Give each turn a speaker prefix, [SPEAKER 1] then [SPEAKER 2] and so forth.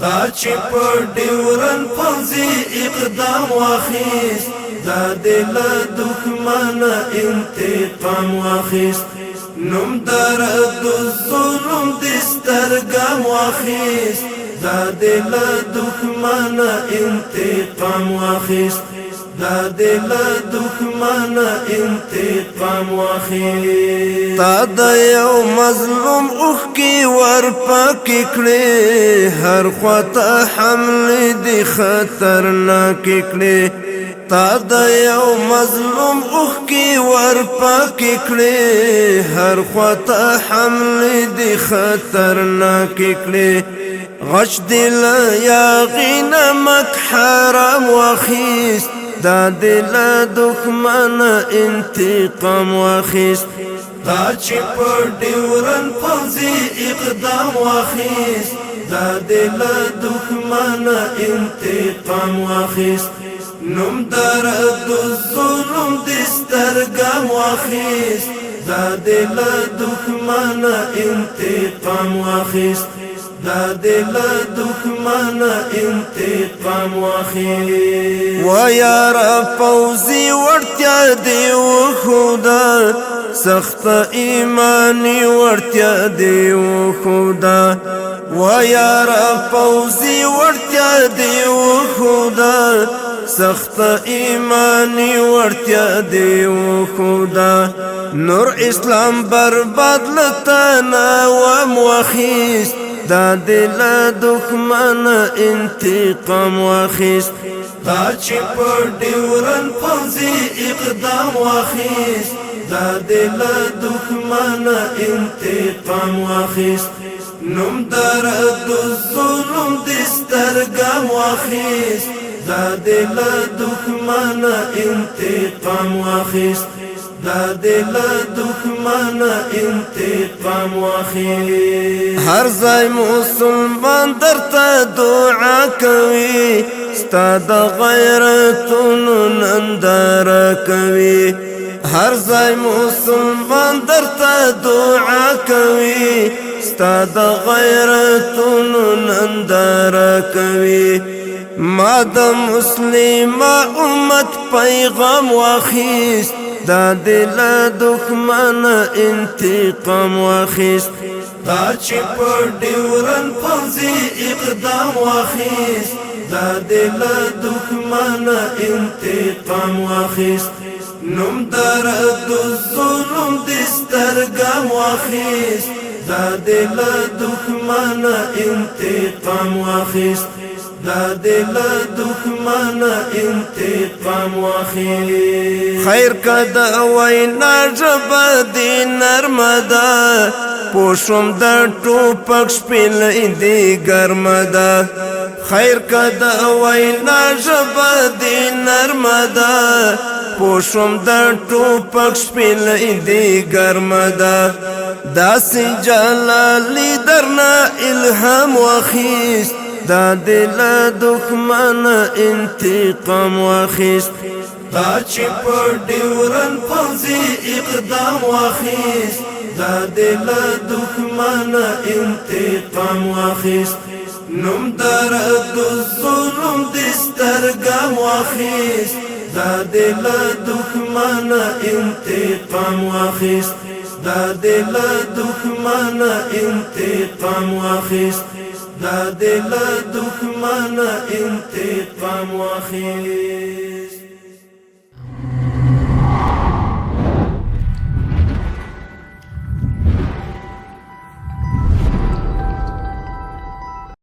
[SPEAKER 1] دا چې په ډیورن پوځي اقدام واخیست دا د له دښمنه انتقام واخیست نوم درد الظلم د سترګم واخیست دا د له دښمنه انتقام واخیست دا د له دښمنه انتقام واخیست تا د یو مظلوم اوښکې ورپکې کړې هر خواته حملې دې خطرناکې کړې تا د یو مظلوم اوښکې ورپکې کړې هر خواته حملې دې خطرناکې کړې غش دې له یاغې نمک حرام واخیست دا د له دښمنه انتقام واخیست دا چې په ډیورن پوځي اقدام واخیست دا د له دښمنه انتقام واخیست نوم درد الظلم د سترګم واخیست دا د له دښمنه انتقام واخیست دا د له دښمنه انتقام واخیست و یاره پوځي وړتیا دې وښوده سخته ایماني وړتیا دې وښوده و یاره پوځي وړتیا دې وښوده سخته ایماني وړتیا دې وښوده نور اسلام برباد لته نوم واخیست دا د له دښمنه انتقام واخیست دا چې په ډیورن پوځي اقدام واخیست دا د له دښمنه انتقام واخیست نوم درد الظلم د سترګم واخیست دا د له دښمنه انتقام واخیست دا د له دښمنه انتقام واخیست هر ځای مسلمان درته دعا کوي ستا د غیرتونو ننداره کوي هر ځای مسلمان درته دعا کوي ستا د غیرتونو ننداره کوي ما د مسلمه امت پیغام واخیست دا د له دښمنه انتقام واخیست دا چې په ډیورن پوځي اقدام واخیست دا د له دښمنه انتقام واخیست نوم درد الظلم د سترګم واخیست دا د له دښمنه انتقام واخیست دا د له دښمنه انتقام واخیست خیر که د وینا ژبه دې نرمه ده پوه شوم د ټوپک شپېلۍ دې ګرمه ده خیر که د وینا ژبه دې نرمه ده پوه شوم د ټوپک شپېلۍ دې ګرمه ده داسې جلالي درنه الهام واخیست دا د له دښمنه انتقام واخیست دا چې په ډیورن پوځي اقدام واخیست دا د له دښمنه انتقام واخیست نوم درد الظلم د سترګم واخیست دا د له دښمنه انتقام واخیست دا د له دښمنه انتقام واخیست دا د له دښمنه انتقام واخیست